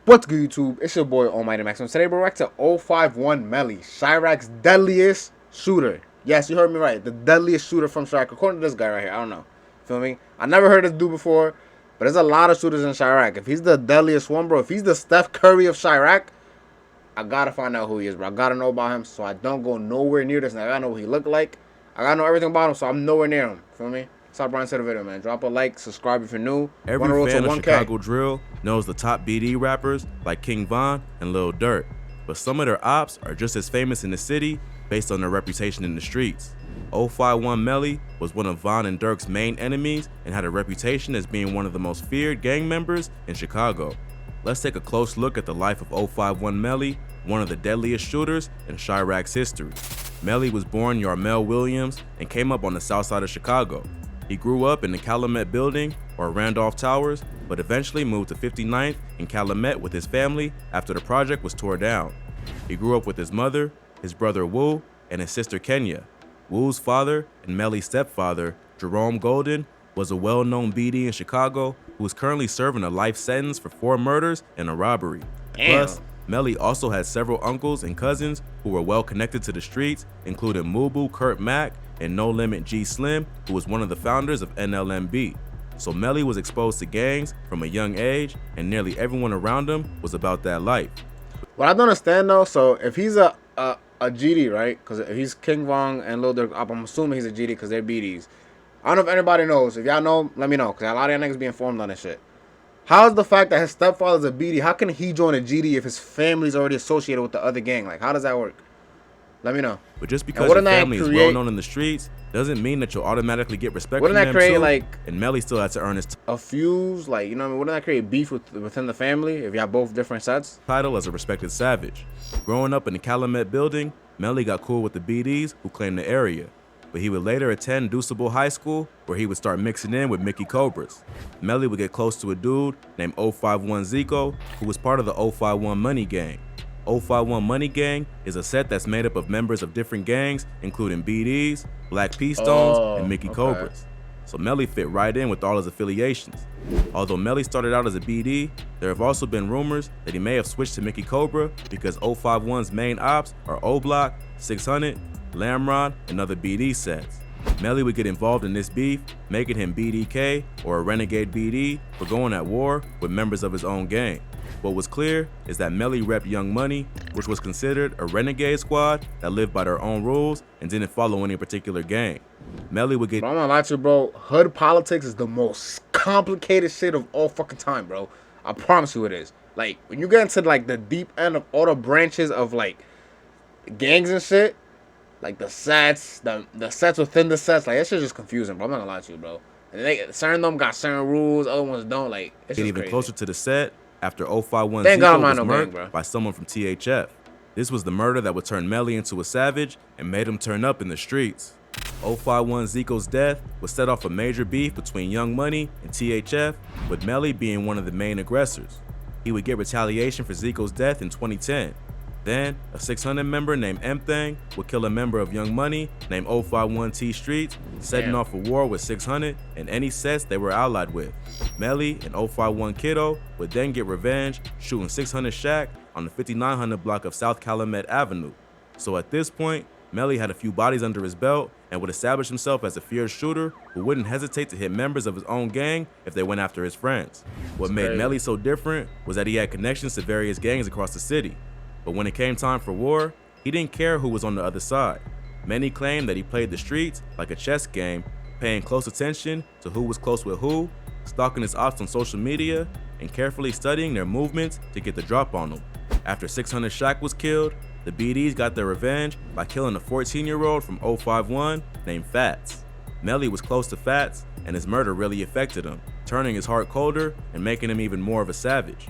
What's good, YouTube? It's your boy Almighty Max. And today we're back to 051 MELLY, Chiraq's deadliest shooter. Yes, you heard me right. The deadliest shooter from Chiraq, according to this guy right here. I don't know. Feel me? I never heard this dude before, but there's a lot of shooters in Chiraq. If he's the deadliest one, bro, if he's the Steph Curry of Chiraq, I gotta find out who he is, bro. I gotta know about him so I don't go nowhere near this. And I gotta know what he looked like. I gotta know everything about him so I'm nowhere near him. Feel me? Stop running to the video, man. Drop a like, subscribe if you're new. Every fan of Chicago drill knows the top BD rappers like King Von and Lil Durk, but some of their ops are just as famous in the city based on their reputation in the streets. 051 MELLY was one of Von and Durk's main enemies and had a reputation as being one of the most feared gang members in Chicago. Let's take a close look at the life of 051 MELLY, one of the deadliest shooters in Chiraq's history. MELLY was born Yarmel Williams and came up on the south side of Chicago. He grew up in the Calumet building, or Randolph Towers, but eventually moved to 59th in Calumet with his family after the project was tore down. He grew up with his mother, his brother Wu, and his sister Kenya. Wu's father and MELLY's stepfather, Jerome Golden, was a well-known BD in Chicago who is currently serving a life sentence for 4 murders and a robbery. Damn. Plus, MELLY also had several uncles and cousins who were well connected to the streets, including Mubu Kurt Mack and No Limit G Slim, who was one of the founders of NLMB. So MELLY was exposed to gangs from a young age, and nearly everyone around him was about that life. What I don't understand though, so if he's a GD, right? Because if he's King Von and Lil Durk, I'm assuming he's a GD because they're BDs. I don't know if anybody knows. If y'all know, let me know, because a lot of y'all niggas be informed on this shit. How's the fact that his stepfather's a BD? How can he join a GD if his family's already associated with the other gang? Like, how does that work? Let me know. But just because your family is well known in the streets doesn't mean that you'll automatically get respect from them too. Like, and MELLY still had to earn his a fuse, like, you know what I mean? Wouldn't that create beef within the family if y'all both different sets? Title as a respected savage. Growing up in the Calumet building, MELLY got cool with the BDs who claimed the area, but he would later attend Deuceable High School where he would start mixing in with Mickey Cobras. MELLY would get close to a dude named 051 Zico, who was part of the 051 Money Gang. 051 Money Gang is a set that's made up of members of different gangs, including BDs, Black P Stones, and Mickey Cobras. So MELLY fit right in with all his affiliations. Although MELLY started out as a BD, there have also been rumors that he may have switched to Mickey Cobra because 051's main ops are O-Block, 600, Lamron, and other BD sets. MELLY would get involved in this beef, making him BDK, or a renegade BD, for going at war with members of his own gang. What was clear is that MELLY repped Young Money, which was considered a renegade squad that lived by their own rules and didn't follow any particular gang. MELLY would get— Bro, I'm not lying to you, bro. Hood politics is the most complicated shit of all fucking time, bro. I promise you it is. Like, when you get into, like, the deep end of all the branches of, like, gangs and shit, like, the sets, the sets within the sets, like, that shit's just confusing, bro. I'm not gonna lie to you, bro. And certain of them got certain rules, other ones don't, like, it's just even crazy. Closer to the set after 051 Thank God I'm Zico not was no murdered gang, bro. by someone from THF. This was the murder that would turn MELLY into a savage and made him turn up in the streets. 051 Zico's death would set off a major beef between Young Money and THF, with MELLY being one of the main aggressors. He would get retaliation for Zico's death in 2010. Then, a 600 member named M-Thang would kill a member of Young Money named 051 T Streets, setting off a war with 600 and any sets they were allied with. MELLY and 051 Kiddo would then get revenge, shooting 600 Shaq on the 5900 block of South Calumet Avenue. So at this point, MELLY had a few bodies under his belt and would establish himself as a feared shooter who wouldn't hesitate to hit members of his own gang if they went after his friends. What made MELLY so different was that he had connections to various gangs across the city. But when it came time for war, he didn't care who was on the other side. Many claim that he played the streets like a chess game, paying close attention to who was close with who, stalking his ops on social media, and carefully studying their movements to get the drop on them. After 600 Shaq was killed, the BDs got their revenge by killing a 14-year-old from 051 named Fats. MELLY was close to Fats, and his murder really affected him, turning his heart colder and making him even more of a savage.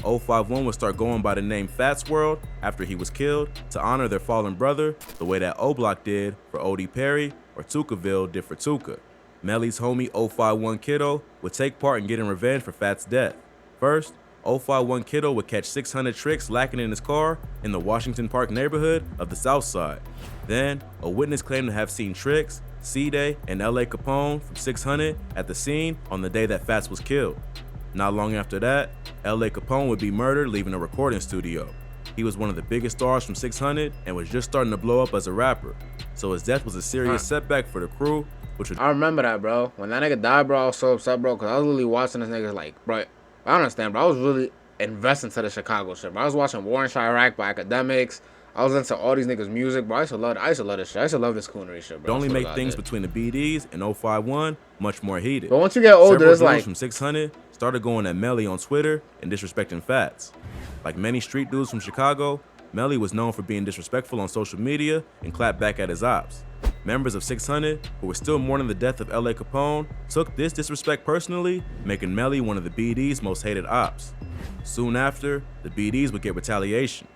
051 would start going by the name Fats World after he was killed to honor their fallen brother the way that O-Block did for O.D. Perry or Tukaville did for Tuka. MELLY's homie 051 Kiddo would take part in getting revenge for Fats' death. First, 051 Kiddo would catch 600 Tricks lacking in his car in the Washington Park neighborhood of the South Side. Then, a witness claimed to have seen Tricks, C-Day, and L.A. Capone from 600 at the scene on the day that Fats was killed. Not long after that, L.A. Capone would be murdered leaving a recording studio. He was one of the biggest stars from 600 and was just starting to blow up as a rapper. So his death was a serious setback for the crew, which would... I remember that, bro. When that nigga died, bro, I was so upset, bro, because I was really watching this nigga like, bro, I understand, bro. I was really investing to the Chicago shit, bro. I was watching War in Chiraq by Academics. I was into all these niggas' music, bro. I used to love this shit. I used to love this coonery shit, bro. It only make things between the BDs and 051 much more heated. But once you get older, Several it's like... dudes from 600 started going at Melly on Twitter and disrespecting Fats. Like many street dudes from Chicago, Melly was known for being disrespectful on social media and clapped back at his ops. Members of 600, who were still mourning the death of L.A. Capone, took this disrespect personally, making Melly one of the BD's most hated ops. Soon after, the BDs would get retaliation.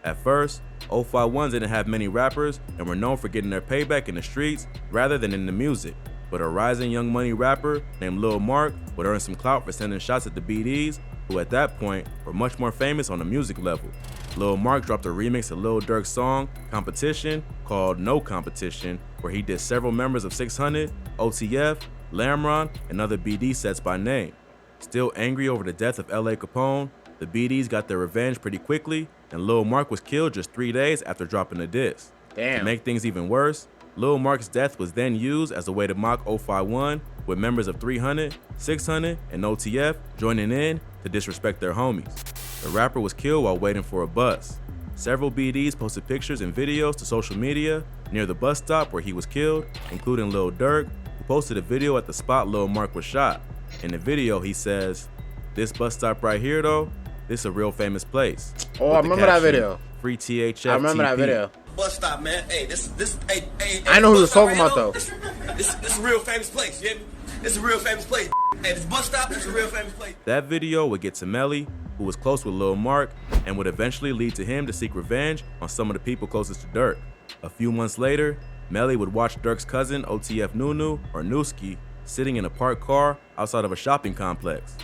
At first, 051s didn't have many rappers and were known for getting their payback in the streets rather than in the music. But a rising Young Money rapper named Lil Mark would earn some clout for sending shots at the BDs, who at that point were much more famous on the music level. Lil Mark dropped a remix of Lil Durk's song, Competition, called No Competition, where he did several members of 600, OTF, Lamron, and other BD sets by name. Still angry over the death of L.A. Capone, the BDs got their revenge pretty quickly, and Lil Mark was killed just 3 days after dropping a diss. Damn. To make things even worse, Lil Mark's death was then used as a way to mock 051, with members of 300, 600, and OTF joining in to disrespect their homies. The rapper was killed while waiting for a bus. Several BDs posted pictures and videos to social media near the bus stop where he was killed, including Lil Durk, who posted a video at the spot Lil Mark was shot. In the video, he says, "This bus stop right here though, this a real famous place." Oh, I remember that video. Free THF. I remember that video. Bus stop, man. Hey, hey. I know who was talking about though. This a real famous place. You hear me? It's a real famous place. Hey, this bus stop is a real famous place. That video would get to Melly, who was close with Lil Mark, and would eventually lead to him to seek revenge on some of the people closest to Durk. A few months later, Melly would watch Durk's cousin, OTF Nunu, or Newski, sitting in a parked car outside of a shopping complex.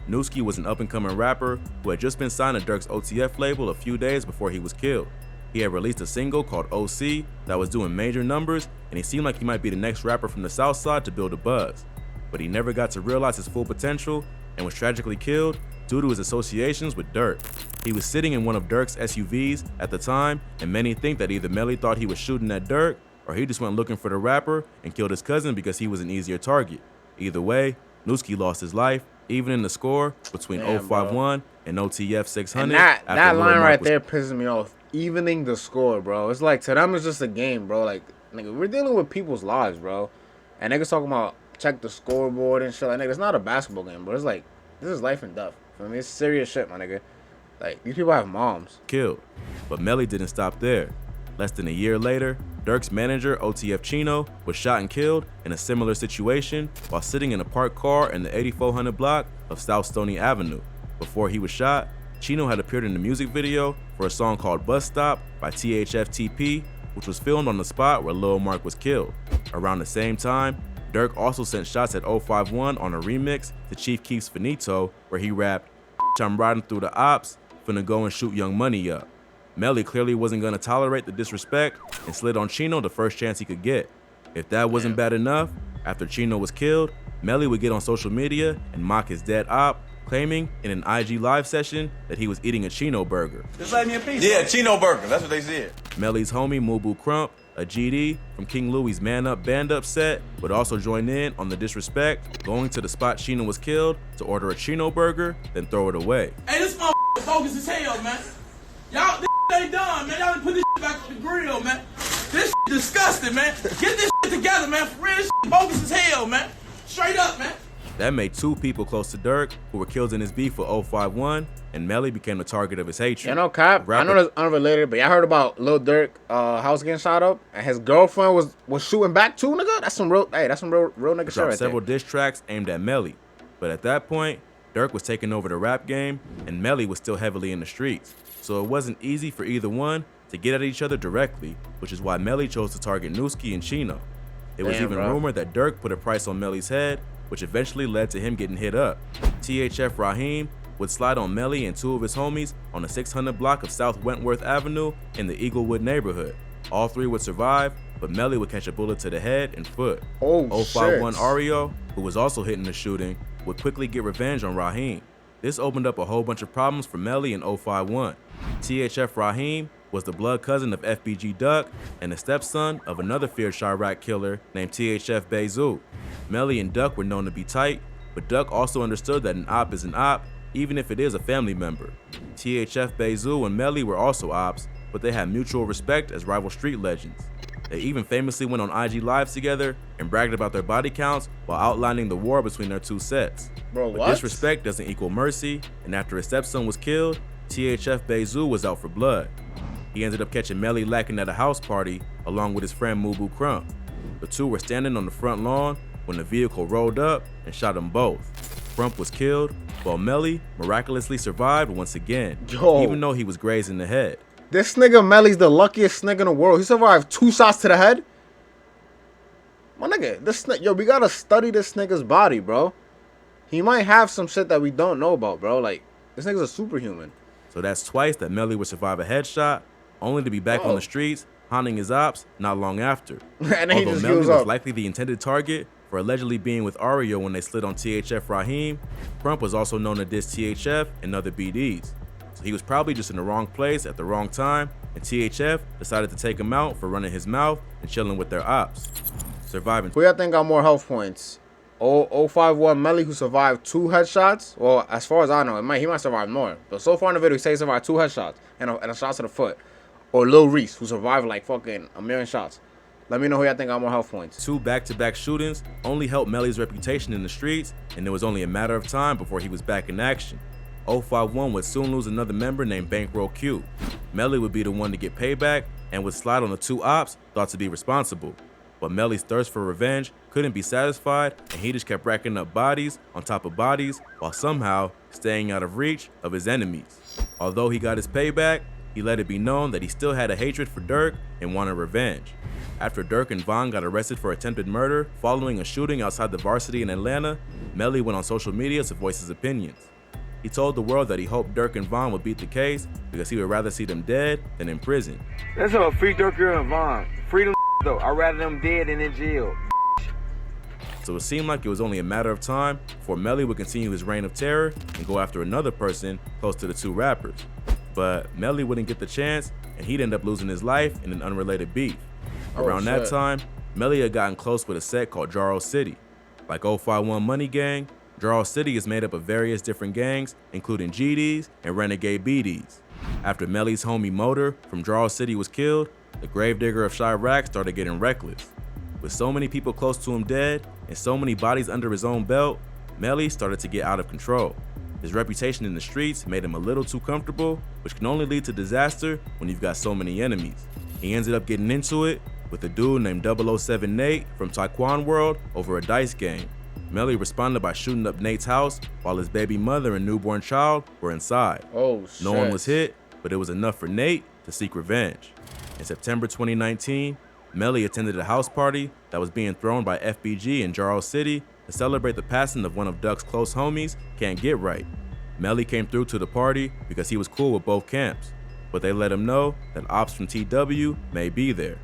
Newski was an up-and-coming rapper who had just been signed to Durk's OTF label a few days before he was killed. He had released a single called OC that was doing major numbers, and he seemed like he might be the next rapper from the South Side to build a buzz. But he never got to realize his full potential and was tragically killed due to his associations with Durk. He was sitting in one of Durk's SUVs at the time, and many think that either Melly thought he was shooting at Durk, or he just went looking for the rapper and killed his cousin because he was an easier target. Either way, Newski lost his life, even in the score between 051 and OTF 600. And that line right there pisses me off. Evening the score, bro. It's like, to them it's just a game, bro. Like, nigga, we're dealing with people's lives, bro. And niggas talking about check the scoreboard and shit. Like, nigga, it's not a basketball game, bro. It's like, this is life and death. For me, it's serious shit, my nigga. Like, these people have moms. Killed. But Melly didn't stop there. Less than a year later, Durk's manager, OTF Chino, was shot and killed in a similar situation while sitting in a parked car in the 8400 block of South Stony Avenue. Before he was shot, Chino had appeared in the music video for a song called Bus Stop by THF-TP, which was filmed on the spot where Lil Mark was killed. Around the same time, Durk also sent shots at 051 on a remix to Chief Keef's Finito, where he rapped, "I'm riding through the ops, finna go and shoot Young Money up." Melly clearly wasn't gonna tolerate the disrespect and slid on Chino the first chance he could get. If that wasn't bad enough, after Chino was killed, Melly would get on social media and mock his dead op, claiming in an IG live session that he was eating a Chino burger. Just let me a piece. Yeah, Chino burger. That's what they said. Melly's homie Mubu Crump, a GD from King Louie's Man Up Band Up set, would also join in on the disrespect, going to the spot Chino was killed to order a Chino burger, then throw it away. Hey, this motherfucker bogus as hell, man. Y'all, this ain't done, man. Y'all done put this back on the grill, man. This disgusting, man. Get this together, man. For real, this bogus as hell, man. Straight up, man. That made two people close to Durk who were killed in his beef with 051, and Melly became the target of his hatred. You know, Cap, I know that's unrelated, but y'all heard about Lil Durk house getting shot up, and his girlfriend was shooting back too, nigga? That's some real nigga shit right several there. diss tracks aimed at Melly, but at that point, Durk was taking over the rap game, and Melly was still heavily in the streets. So it wasn't easy for either one to get at each other directly, which is why Melly chose to target Newski and Chino. It was even rumored that Durk put a price on Melly's head, which eventually led to him getting hit up. THF Raheem would slide on Melly and two of his homies on the 600 block of South Wentworth Avenue in the Eaglewood neighborhood. All three would survive, but Melly would catch a bullet to the head and foot. 051 Ario, who was also hit in the shooting, would quickly get revenge on Raheem. This opened up a whole bunch of problems for Melly in 051. THF Raheem was the blood cousin of FBG Duck and the stepson of another feared Chiraq killer named THF Bezu. Melly and Duck were known to be tight, but Duck also understood that an op is an op, even if it is a family member. THF Bezu and Melly were also ops, but they had mutual respect as rival street legends. They even famously went on IG Lives together and bragged about their body counts while outlining the war between their two sets. Bro, But what? disrespect doesn't equal mercy, and after his stepson was killed, THF Bezu was out for blood. He ended up catching Melly lacking at a house party along with his friend Mubu Crump. The two were standing on the front lawn when the vehicle rolled up and shot them both. Crump was killed, while Melly miraculously survived once again, Yo. even though he was grazed in the head. This nigga Melly's the luckiest nigga in the world. He survived 2 shots to the head. My nigga, yo, we gotta study this nigga's body, bro. He might have some shit that we don't know about, bro. Like, this nigga's a superhuman. So that's twice that Melly would survive a headshot, only to be back on the streets, haunting his ops not long after. And then he Although just Melly heals was up. likely the intended target for allegedly being with Ario when they slid on THF Raheem, Crump was also known to diss THF and other BDs. So he was probably just in the wrong place at the wrong time, and THF decided to take him out for running his mouth and chilling with their ops. Surviving. Who y'all think got more health points? 051 Melly, who survived 2 headshots. Well, as far as I know, he might survive more. But so far in the video, he says he survived 2 headshots and a shot to the foot. Or Lil Reese, who survived like fucking 1,000,000 shots. Let me know who y'all think got more health points. 2 back-to-back shootings only helped Melly's reputation in the streets, and it was only a matter of time before he was back in action. 051 would soon lose another member named Bankroll Q. Melly would be the one to get payback and would slide on the 2 ops thought to be responsible. But Melly's thirst for revenge couldn't be satisfied, and he just kept racking up bodies on top of bodies while somehow staying out of reach of his enemies. Although he got his payback, he let it be known that he still had a hatred for Dirk and wanted revenge. After Dirk and Von got arrested for attempted murder following a shooting outside the Varsity in Atlanta, Melly went on social media to voice his opinions. He told the world that he hoped Dirk and Von would beat the case because he would rather see them dead than in prison. That's all free Dirk and Von. Freedom though. I'd rather them dead than in jail. So it seemed like it was only a matter of time before Melly would continue his reign of terror and go after another person close to the 2 rappers. But Melly wouldn't get the chance, and he'd end up losing his life in an unrelated beef. Around that time, Melly had gotten close with a set called Jarrow City. Like 051 Money Gang, Jarrow City is made up of various different gangs, including GDs and Renegade BDs. After Melly's homie Motor from Jarrow City was killed, the gravedigger of Chiraq started getting reckless. With so many people close to him dead and so many bodies under his own belt, Melly started to get out of control. His reputation in the streets made him a little too comfortable, which can only lead to disaster when you've got so many enemies. He ended up getting into it with a dude named 007 Nate from Taekwon World over a dice game. Melly responded by shooting up Nate's house while his baby mother and newborn child were inside. Oh, shit. No one was hit, but it was enough for Nate to seek revenge. In September 2019, Melly attended a house party that was being thrown by FBG in Jarrow City to celebrate the passing of one of Duck's close homies, Can't Get Right. Melly came through to the party because he was cool with both camps, but they let him know that ops from TW may be there.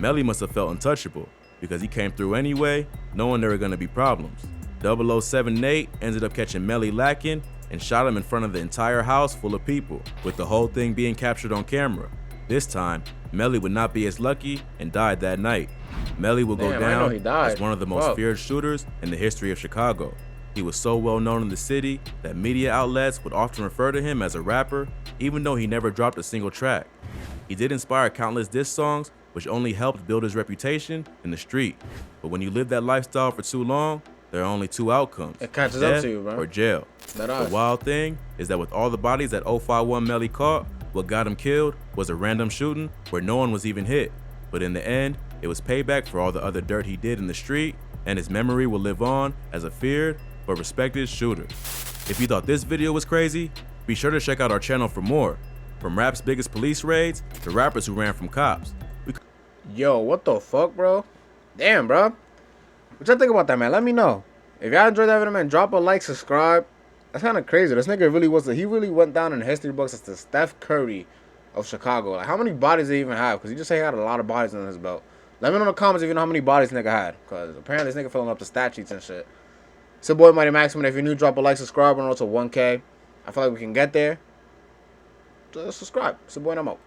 Melly must have felt untouchable because he came through anyway, knowing there were going to be problems. 007 Nate ended up catching Melly lacking and shot him in front of the entire house full of people, with the whole thing being captured on camera. This time, Melly would not be as lucky and died that night. Melly will go Damn, I know down he died. as one of the most Fuck. feared shooters in the history of Chicago. He was so well known in the city that media outlets would often refer to him as a rapper, even though he never dropped a single track. He did inspire countless diss songs, which only helped build his reputation in the street. But when you live that lifestyle for too long, there are only 2 outcomes. It catches up death to you, bro. or jail. That The us. wild thing is that with all the bodies that 051 Melly caught, what got him killed was a random shooting where no one was even hit. But in the end, it was payback for all the other dirt he did in the street, and his memory will live on as a feared but respected shooter. If you thought this video was crazy, be sure to check out our channel for more. From rap's biggest police raids to rappers who ran from cops. Yo, what the fuck, bro? Damn, bro. What y'all think about that, man? Let me know. If y'all enjoyed that video, man, drop a like, subscribe. That's kind of crazy. This nigga he really went down in the history books as the Steph Curry of Chicago. Like, how many bodies did he even have? Because he just said he had a lot of bodies on his belt. Let me know in the comments if you know how many bodies this nigga had. Because apparently this nigga filling up the stat sheets and shit. It's your boy Mighty Maximum. If you're new, drop a like, subscribe, and also 1K. I feel like we can get there. Just subscribe. It's your boy, and I'm out.